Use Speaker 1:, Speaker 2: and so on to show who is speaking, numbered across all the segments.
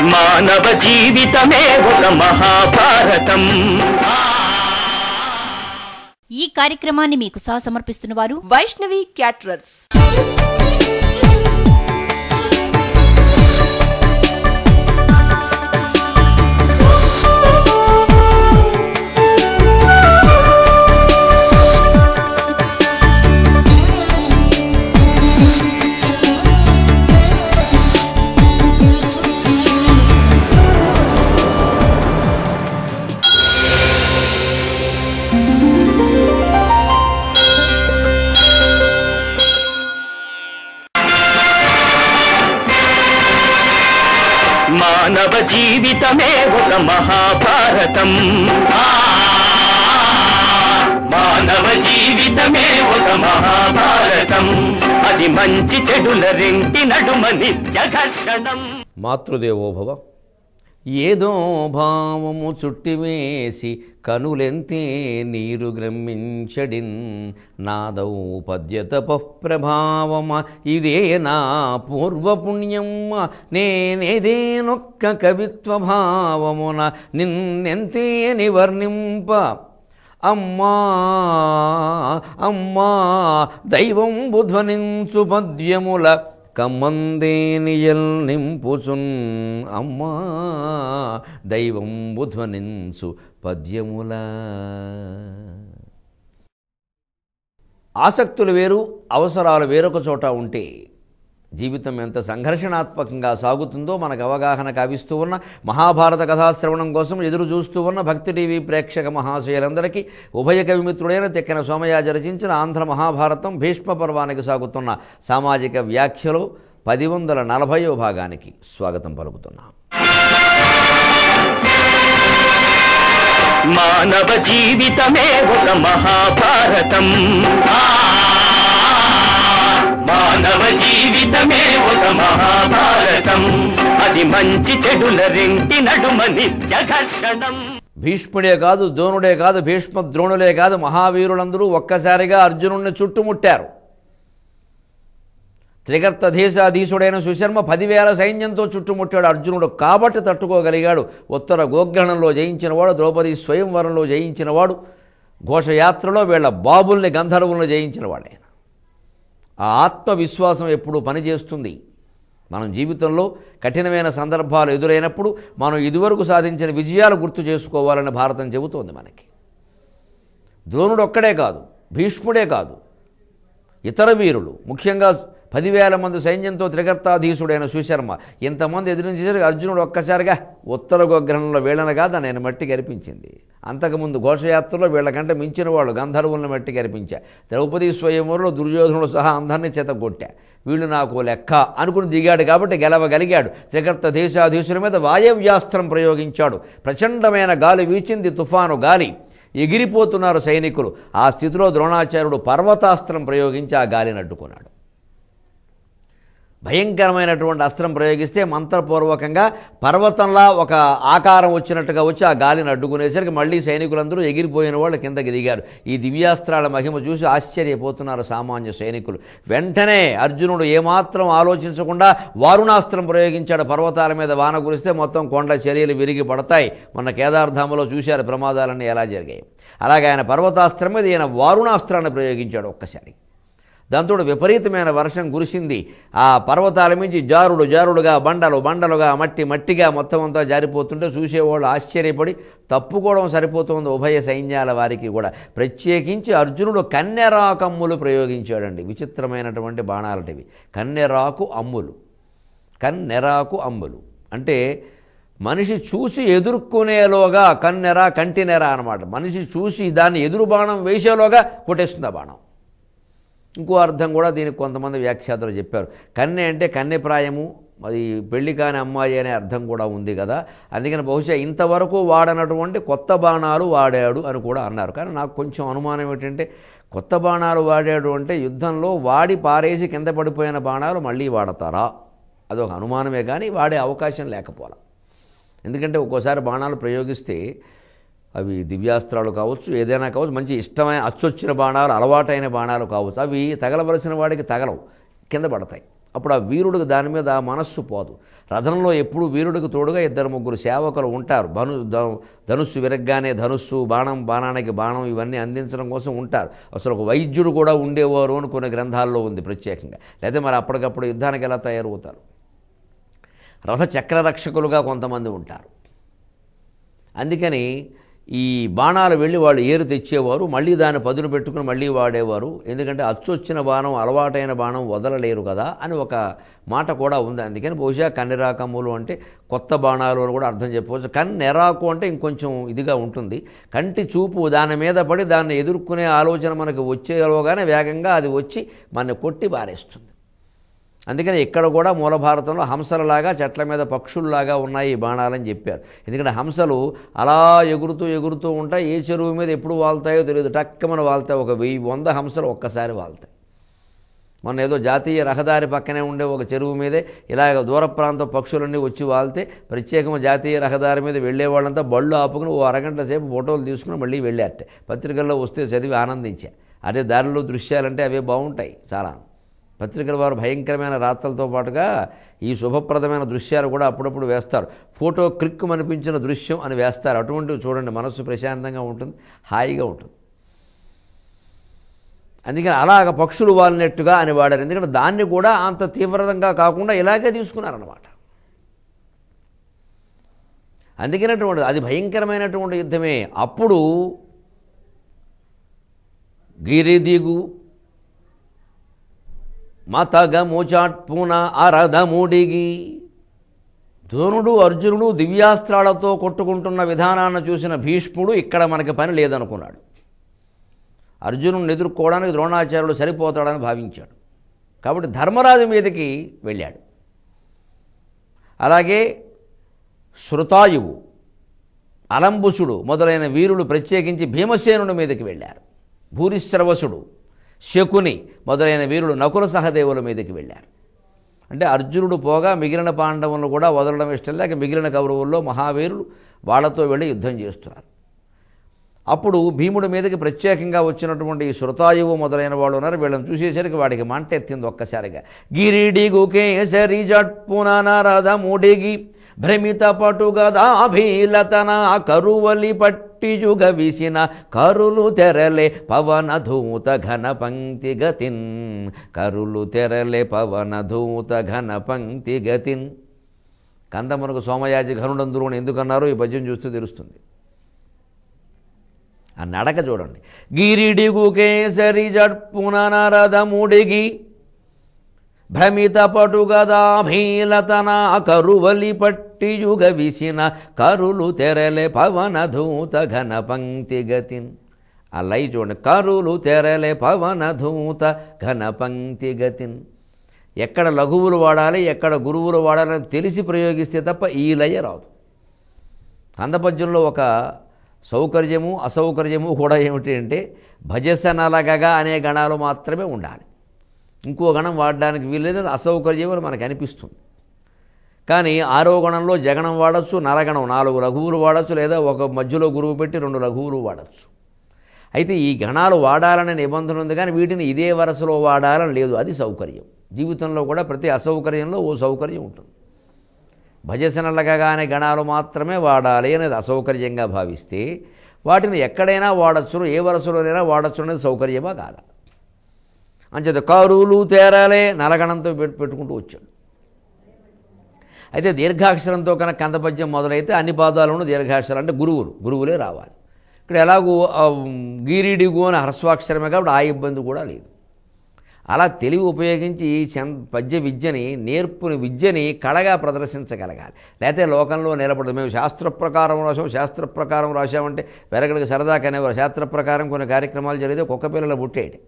Speaker 1: మానవ జీవితమే ఒక మహాభారతం.
Speaker 2: ఈ కార్యక్రమాన్ని మీకు సమర్పిస్తున్న వారు
Speaker 3: వైష్ణవి క్యాటరర్స్.
Speaker 1: మానవ జీవితమే ఒక మహాభారతం. మానవ జీవితమే ఒక మహాభారతం. అది మంచి చెడుల రెంటి నడుమ నిత్య ఘర్షణం.
Speaker 4: మాతృదేవోభవ. ఏదో భావము చుట్టివేసి కనులెంతే నీరు గ్రమ్మించడిన్ నాదౌ పద్యతపః ప్రభావమ ఇదే నా పూర్వపుణ్యమ్మ నేనేదేనొక్క కవిత్వభావమున నిన్నెంతే నివర్ణింప అమ్మా అమ్మా దైవం బుధ్వనించు పద్యముల కమ్మందేనియల్ నింపుచున్ అమ్మా దైవం బుధ్వనించు పద్యముల. ఆసక్తులు వేరు, అవసరాలు వేరొక చోట ఉంటే జీవితం ఎంత సంఘర్షణాత్మకంగా సాగుతుందో మనకు అవగాహన కావిస్తూ ఉన్న మహాభారత కథాశ్రవణం కోసం ఎదురు చూస్తూ ఉన్న భక్తి టీవీ ప్రేక్షక మహాశయులందరికీ ఉభయ కవిమిత్రుడైన తెక్కన సోమయాజి రచించిన ఆంధ్ర మహాభారతం భీష్మ పర్వానికి సాగుతున్న సామాజిక వ్యాఖ్యలో 1040వ భాగానికి స్వాగతం పలుకుతున్నాం.
Speaker 1: మానవ జీవితమే ఒక మహాభారతం. మానవ జీవితమే ఒక మహాభారతం. అది మంచి చెడుల రెంటి నడుమ నిత్య ఘర్షణం.
Speaker 4: భీష్ముడే కాదు, ద్రోణుడే కాదు, భీష్మ ద్రోణులే కాదు, మహావీరులందరూ ఒక్కసారిగా అర్జునుడిని చుట్టుముట్టారు. త్రిగర్త దేశాధీశుడైన సుశర్మ 10,000 సైన్యంతో చుట్టుముట్టాడు అర్జునుడు. కాబట్టి తట్టుకోగలిగాడు. ఉత్తర గోగ్రహణంలో జయించినవాడు, ద్రౌపది స్వయంవరంలో జయించినవాడు, ఘోషయాత్రలో వీళ్ళ బాబుల్ని గంధర్వులను జయించినవాడే. ఆ ఆత్మవిశ్వాసం ఎప్పుడూ పనిచేస్తుంది. మనం జీవితంలో కఠినమైన సందర్భాలు ఎదురైనప్పుడు మనం ఇదివరకు సాధించిన విజయాలు గుర్తు చేసుకోవాలని భారతం చెబుతోంది మనకి. ద్రోణుడు ఒక్కడే కాదు, భీష్ముడే కాదు, ఇతర వీరులు, ముఖ్యంగా 10,000 మంది సైన్యంతో త్రిగర్తాధీశుడైన సుశర్మ ఇంతమంది ఎదిరించేసరికి అర్జునుడు ఒక్కసారిగా ఉత్తర గోగ్రహణంలో వీళ్ళని కాదా నేను మట్టి కనిపించింది. అంతకుముందు ఘోషయాత్రలో వీళ్ళకంటే మించిన వాళ్ళు గంధర్వులను మట్టి కనిపించా. ద్రౌపది స్వయంవరంలో దుర్యోధనుడు సహా అందరినీ చేతగొట్టా. వీళ్ళు నాకు లెక్క అనుకుని దిగాడు కాబట్టి గెలవగలిగాడు. త్రిగర్త దేశాధీశుల మీద వాయవ్యాస్త్రం ప్రయోగించాడు. ప్రచండమైన గాలి వీచింది, తుఫాను గాలి, ఎగిరిపోతున్నారు సైనికులు. ఆ స్థితిలో ద్రోణాచార్యుడు పర్వతాస్త్రం ప్రయోగించి ఆ గాలిని అడ్డుకున్నాడు. భయంకరమైనటువంటి అస్త్రం ప్రయోగిస్తే మంత్రపూర్వకంగా పర్వతంలా ఒక ఆకారం వచ్చినట్టుగా వచ్చి ఆ గాలిని అడ్డుకునేసరికి మళ్ళీ సైనికులందరూ ఎగిరిపోయిన వాళ్ళు కిందకి దిగారు. ఈ దివ్యాస్త్రాల మహిమ చూసి ఆశ్చర్యపోతున్నారు సామాన్య సైనికులు. వెంటనే అర్జునుడు ఏమాత్రం ఆలోచించకుండా వారుణాస్త్రం ప్రయోగించాడు. పర్వతాల మీద వాన కురిస్తే మొత్తం కొండ చర్యలు విరిగి పడతాయి. మొన్న కేదార్ధామలో చూశారు ప్రమాదాలన్నీ ఎలా జరిగాయి. అలాగే ఆయన పర్వతాస్త్రం మీద ఈయన వారుణాస్త్రాన్ని ప్రయోగించాడు ఒక్కసారి. దాంతో విపరీతమైన వర్షం కురిసింది. ఆ పర్వతాల మించి జారుడుగా బండలుగా మట్టిగా మొత్తం అంతా జారిపోతుంటే చూసేవాళ్ళు ఆశ్చర్యపడి తప్పుకోవడం సరిపోతుంది ఉభయ సైన్యాల వారికి కూడా. ప్రత్యేకించి అర్జునుడు కన్నెరాకమ్ములు ప్రయోగించాడండి. విచిత్రమైనటువంటి బాణాలటివి. కన్నెరాకు అమ్ములు అంటే మనిషి చూసి ఎదుర్కొనేలోగా కన్నెర కంటినెర అనమాట. మనిషి చూసి దాన్ని ఎదురు బాణం వేసేలోగా కొట్టేస్తుంది ఆ బాణం. ఇంకో అర్థం కూడా దీనికి కొంతమంది వ్యాఖ్యాతలు చెప్పారు. కన్నె అంటే కన్నెప్రాయము, అది పెళ్లి కాని అమ్మాయి అనే అర్థం కూడా ఉంది కదా. అందుకని బహుశా ఇంతవరకు వాడనటువంటి కొత్త బాణాలు వాడాడు అని కూడా అన్నారు. కానీ నాకు కొంచెం అనుమానం ఏంటంటే కొత్త బాణాలు వాడాడు అంటే యుద్ధంలో వాడి పారేసి కింద పడిపోయిన బాణాలు మళ్ళీ వాడతారా, అదొక అనుమానమే. కానీ వాడే అవకాశం లేకపోలా. ఎందుకంటే ఒక్కోసారి బాణాలు ప్రయోగిస్తే అవి దివ్యాస్త్రాలు కావచ్చు, ఏదైనా కావచ్చు, మంచి ఇష్టమైన అచ్చొచ్చిన బాణాలు, అలవాటైన బాణాలు కావచ్చు, అవి తగలవలసిన వాడికి తగలవు, కింద పడతాయి. అప్పుడు ఆ వీరుడికి దాని మీద మనస్సు పోదు. రథంలో ఎప్పుడు వీరుడికి తోడుగా 2-3 సేవకులు ఉంటారు. ధనుస్సు విరగ్గానే ధనుస్సు, బాణానికి బాణం ఇవన్నీ అందించడం కోసం ఉంటారు. అసలు ఒక వైద్యుడు కూడా ఉండేవారు అని కొన్ని గ్రంథాల్లో ఉంది ప్రత్యేకంగా. లేదా మరి అప్పటికప్పుడు యుద్ధానికి ఎలా తయారవుతారు? రథ చక్రరక్షకులుగా కొంతమంది ఉంటారు. అందుకని ఈ బాణాలు వెళ్ళి వాళ్ళు ఏరు తెచ్చేవారు, మళ్ళీ దాన్ని పదును పెట్టుకుని మళ్ళీ వాడేవారు. ఎందుకంటే అచ్చొచ్చిన బాణం అలవాటైన బాణం వదలలేరు కదా అని ఒక మాట కూడా ఉంది. అందుకని బహుశా కన్నెరాకమ్ములు అంటే కొత్త బాణాలు అని కూడా అర్థం చెప్పవచ్చు. కన్నెరాకు అంటే ఇంకొంచెం ఇదిగా ఉంటుంది. కంటి చూపు దాని మీద పడి దాన్ని ఎదుర్కొనే ఆలోచన మనకు వచ్చేలోగానే వేగంగా అది వచ్చి మన కొట్టి బారేస్తుంది. అందుకని ఇక్కడ కూడా మూల భారతంలో హంసలలాగా చెట్ల మీద పక్షుల్లాగా ఉన్నాయి ఈ బాణాలని చెప్పారు. ఎందుకంటే హంసలు అలా ఎగురుతూ ఉంటాయి. ఏ చెరువు మీద ఎప్పుడు వాళ్తాయో తెలియదు, టక్కమని వాళ్తాయి. ఒక 1000-100 హంసలు ఒక్కసారి వాళ్తాయి. మొన్న ఏదో జాతీయ రహదారి పక్కనే ఉండే ఒక చెరువు మీదే ఇలాగ దూర ప్రాంతం పక్షులన్నీ వచ్చి వాళ్తే ప్రత్యేకంగా జాతీయ రహదారి మీద వెళ్ళే వాళ్ళంతా బళ్ళు ఆపుకుని ఓ అరగంట సేపు ఫోటోలు తీసుకుని మళ్ళీ వెళ్ళారట. పత్రికల్లో వస్తే చదివి ఆనందించా. అదే దారిలో దృశ్యాలంటే అవే బాగుంటాయి చాలా. పత్రికల వారు భయంకరమైన రాత్రలతో పాటుగా ఈ శుభప్రదమైన దృశ్యాలు కూడా అప్పుడప్పుడు వేస్తారు. ఫోటో క్లిక్ అనిపించిన దృశ్యం అని వేస్తారు. అటువంటివి చూడండి, మనస్సు ప్రశాంతంగా ఉంటుంది, హాయిగా ఉంటుంది. అందుకని అలాగ పక్షులు వాలినట్టుగా అని వాడారు. ఎందుకంటే దాన్ని కూడా అంత తీవ్రంగా కాకుండా ఇలాగే తీసుకున్నారన్నమాట. అందుకనేటువంటి అది భయంకరమైనటువంటి యుద్ధమే. అప్పుడు గిరిదిగు మతగముచాట్పున అరదముడిగి ద్రోణుడు అర్జునుడు దివ్యాస్త్రాలతో కొట్టుకుంటున్న విధానాన్ని చూసిన భీష్ముడు ఇక్కడ మనకి పని లేదనుకున్నాడు. అర్జునుడిని ఎదుర్కోవడానికి ద్రోణాచార్యుడు సరిపోతాడని భావించాడు. కాబట్టి ధర్మరాజు మీదకి వెళ్ళాడు. అలాగే శృతాయువు, అలంబుసుడు మొదలైన వీరులు ప్రత్యేకించి భీమసేనుడి మీదకి వెళ్ళారు. భూరిశ్రవసుడు, శకుని మొదలైన వీరులు నకుల సహదేవుల మీదకి వెళ్ళారు. అంటే అర్జునుడు పోగా మిగిలిన పాండవులను కూడా వదలడం ఇష్టం లేక మిగిలిన కౌరవుల్లో మహావీరులు వాళ్ళతో వెళ్ళి యుద్ధం చేస్తున్నారు. అప్పుడు భీముడి మీదకి ప్రత్యేకంగా వచ్చినటువంటి ఈ శృతాయువు మొదలైన వాళ్ళు ఉన్నారు. వీళ్ళని చూసేసరికి వాడికి మంట ఎత్తింది ఒక్కసారిగా. గిరిడిగు కేసరి జట్పున నరదముడిగి భ్రమిత పటుగదాభీలతన కరువలి పట్టియుగ విసిన కరులు తెరలే పవనధూత ఘన పంక్తి గతిన్. కరులు తెరలే పవనధూత ఘన పంక్తి గతిన్. కందమునకు సోమయాజి ఘనుడందురు అని ఎందుకన్నారో ఈ పద్యం చూస్తే తెలుస్తుంది. ఆ నడక చూడండి. గిరిడిగు కేసరి జట్పున నరదముడిగి భ్రమిత పటుగదాభీలతన కరువలి పట్టియుగ విసిన కరులు తెరలే పవనధూత ఘన పంక్తి గతిన్. ఆ లై చూడండి. కరులు తెరలే పవనధూత ఘన పంక్తి గతిన్. ఎక్కడ లఘువులు వాడాలి, ఎక్కడ గురువులు వాడాలని తెలిసి ప్రయోగిస్తే తప్ప ఈ లయ రాదు. కందపద్యంలో ఒక సౌకర్యము అసౌకర్యము కూడా ఏమిటి అంటే భజసనలగగా అనే గణాలు మాత్రమే ఉండాలి. ఇంకో గణం వాడడానికి వీల్లేదు, అసౌకర్యం అని మనకు అనిపిస్తుంది. కానీ ఆరో గణంలో జగణం వాడచ్చు, నరగణం 4 లఘువులు వాడచ్చు, లేదా ఒక మధ్యలో గురువు పెట్టి 2 లఘువులు వాడచ్చు. అయితే ఈ గణాలు వాడాలనే నిబంధన ఉంది, కానీ వీటిని ఇదే వరుసలో వాడాలని లేదు. అది సౌకర్యం. జీవితంలో కూడా ప్రతి అసౌకర్యంలో ఓ సౌకర్యం ఉంటుంది. భజసనలుగా అనే గణాలు మాత్రమే వాడాలి అనేది అసౌకర్యంగా భావిస్తే వాటిని ఎక్కడైనా వాడచ్చును, ఏ వరుసలోనైనా వాడచ్చు అనేది సౌకర్యమా కాదా? అంచేత కరులు తేరాలే నలగణంతో పెట్టుకుంటూ వచ్చాడు. అయితే దీర్ఘాక్షరంతో కనుక కందపద్యం మొదలైతే అన్ని పాదాలను దీర్ఘాక్షరాలు అంటే గురువులే రావాలి. ఇక్కడ ఎలాగూ గీరిడిగు అని హ్రస్వాక్షరమే కాబట్టి ఆ ఇబ్బంది కూడా లేదు. అలా తెలివి ఉపయోగించి పద్య విద్యని నేర్పుని విద్యని కళగా ప్రదర్శించగలగాలి. లేకపోతే లోకంలో నిలబడదు. మేము శాస్త్ర ప్రకారం రాసామంటే వెరగడికి సరదాకనేవారు. శాస్త్ర ప్రకారం కొన్ని కార్యక్రమాలు జరిగితే కుక్క పిల్లలు పుట్టేయడం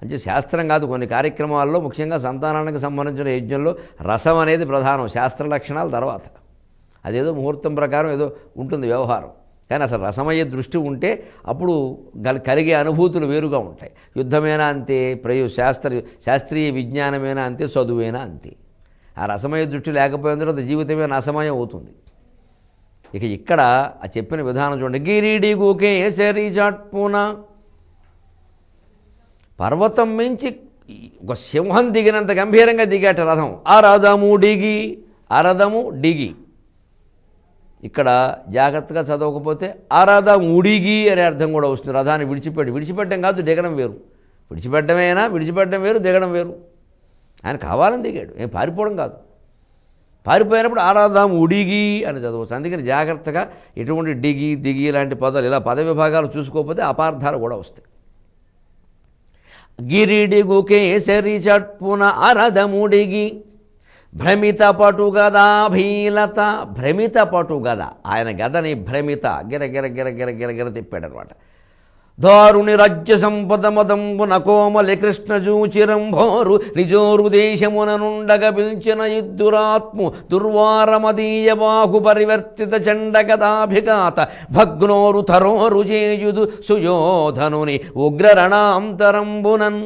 Speaker 4: అంటే శాస్త్రం కాదు. కొన్ని కార్యక్రమాల్లో ముఖ్యంగా సంతానానికి సంబంధించిన యజ్ఞంలో రసం అనేది ప్రధానం, శాస్త్ర లక్షణాల తర్వాత. అదేదో ముహూర్తం ప్రకారం ఏదో ఉంటుంది వ్యవహారం. కానీ అసలు రసమయ్యే దృష్టి ఉంటే అప్పుడు కలిగే అనుభూతులు వేరుగా ఉంటాయి. యుద్ధమైనా అంతే, శాస్త్రీయ విజ్ఞానమైనా అంతే, చదువైనా అంతే. ఆ రసమయ దృష్టి లేకపోయిన తర్వాత జీవితమే నాశమయం అవుతుంది. ఇక ఇక్కడ ఆ చెప్పిన విధానం చూడండి. గిరిడిగు కేసరి జట్పున పర్వతం మించి ఒక సింహం దిగినంత గంభీరంగా దిగాట రథం. అరథము డిగి. ఇక్కడ జాగ్రత్తగా చదవకపోతే అరథముడిగి అనే అర్థం కూడా వస్తుంది. రథాన్ని విడిచిపెట్టడం కాదు, దిగడం వేరు. విడిచిపెట్టడం వేరు, దిగడం వేరు. ఆయన కావాలని దిగాడు, ఏం పారిపోవడం కాదు. పారిపోయినప్పుడు అరథముడిగి అని చదవచ్చు. అందుకని జాగ్రత్తగా ఎటువంటి దిగి లాంటి పదాలు ఇలా పద విభాగాలు చూసుకోకపోతే అపార్థాలు కూడా వస్తాయి. గిరిడిగు కేసరి చట్పున అరథముడిగి భ్రమిత పటు గదా భీలత. భ్రమిత పటు గద, ఆయన గదని భ్రమిత గిర తిప్పాడనమాట. దారుని రాజ్య సంపద మదంబున కోమలి కృష్ణజూచిరంభోరు నిజోరు దేశమున నుండగ పిల్చిన ఇద్దురాత్ము దుర్వారమదీయ బాహు పరివర్తిత చండగదాభిఘాత భగ్నోరు థరోరు చేయుదు సుయోధనుని ఉగ్రరణాంతరంబునన్.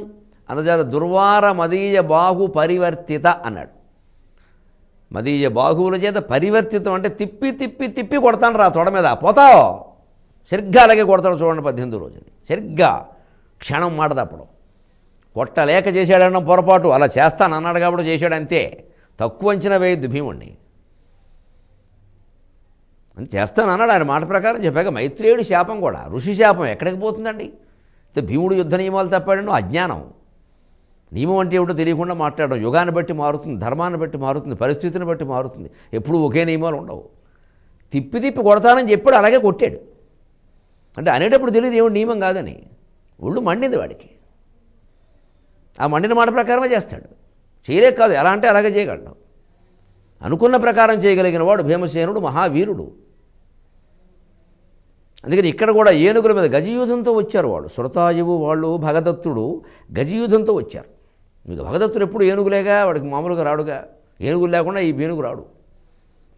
Speaker 4: అందుచేత దుర్వారమదీయ బాహు పరివర్తిత అన్నాడు. మదీయ బాహువుల చేత పరివర్తితం అంటే తిప్పి కొడతాను రా తొడ మీద, పోతావు. సరిగ్గా అలాగే కొడతాడు చూడండి 18వ రోజుని. సరిగ్గా క్షణం మాట తప్పడం. కొట్టలేక చేశాడన్న పొరపాటు, అలా చేస్తాను అన్నాడు కాబట్టి చేశాడు అంతే. తక్కువ అంచనా వేయద్దు భీముడిని. అని చేస్తాను అన్నాడు, ఆయన మాట ప్రకారం చెప్పాక. మైత్రేయుడి శాపం కూడా ఋషి శాపం ఎక్కడికి పోతుందండి? భీముడు యుద్ధ నియమాలు తప్పాడను అజ్ఞానం. నియమం అంటే ఏమిటో తెలియకుండా మాట్లాడడం. యుగాన్ని బట్టి మారుతుంది, ధర్మాన్ని బట్టి మారుతుంది, పరిస్థితిని బట్టి మారుతుంది. ఎప్పుడూ ఒకే నియమాలు ఉండవు. తిప్పి కొడతానని చెప్పాడు, అలాగే కొట్టాడు. అంటే అనేటప్పుడు తెలియదు ఏమిటి నియమం కాదని. ఒళ్ళు మండింది వాడికి. ఆ మండిన మాట ప్రకారమే చేస్తాడు. చేయలేక కాదు, ఎలా అంటే అలాగే చేయగలడు. అనుకున్న ప్రకారం చేయగలిగిన వాడు భీమసేనుడు, మహావీరుడు. అందుకని ఇక్కడ కూడా ఏనుగుల మీద గజయూధంతో వచ్చారు వాడు. సురతాయువు వాళ్ళు, భగదత్తుడు గజయూధంతో వచ్చారు. మీకు భగదత్తుడు ఎప్పుడు ఏనుగులేగా, వాడికి మామూలుగా రాడుగా. ఏనుగులు లేకుండా ఈ ఏనుగు రాడు.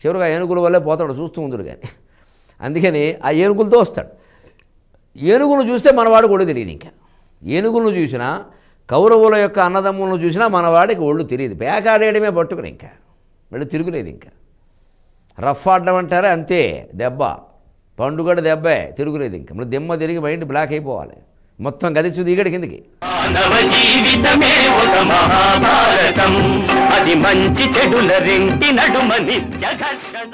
Speaker 4: చివరిగా ఏనుగుల వల్లే పోతాడు, చూస్తూ ఉందుడు కానీ. అందుకని ఆ ఏనుగులతో వస్తాడు. ఏనుగులను చూస్తే మనవాడికి ఒళ్ళు తెలియదు. ఇంకా ఏనుగులను చూసినా, కౌరవుల యొక్క అన్నదమ్ములను చూసినా మనవాడికి ఒళ్ళు తెలియదు. పేకాడేయడమే పట్టుకుని ఇంకా మళ్ళీ తిరుగులేదు. ఇంకా రఫ్ ఆడడం అంటారా, అంతే. దెబ్బ పండుగడ దెబ్బే, తిరుగులేదు. ఇంకా మళ్ళీ దెమ్మ తిరిగి మైండ్ బ్లాక్ అయిపోవాలి. మొత్తం గదిచు దిగడు కిందికి.
Speaker 1: మానవ జీవితమే ఒక మహాభారతం, అది మంచి చెడుల రెంటి నడుమ నిత్య ఘర్షణ.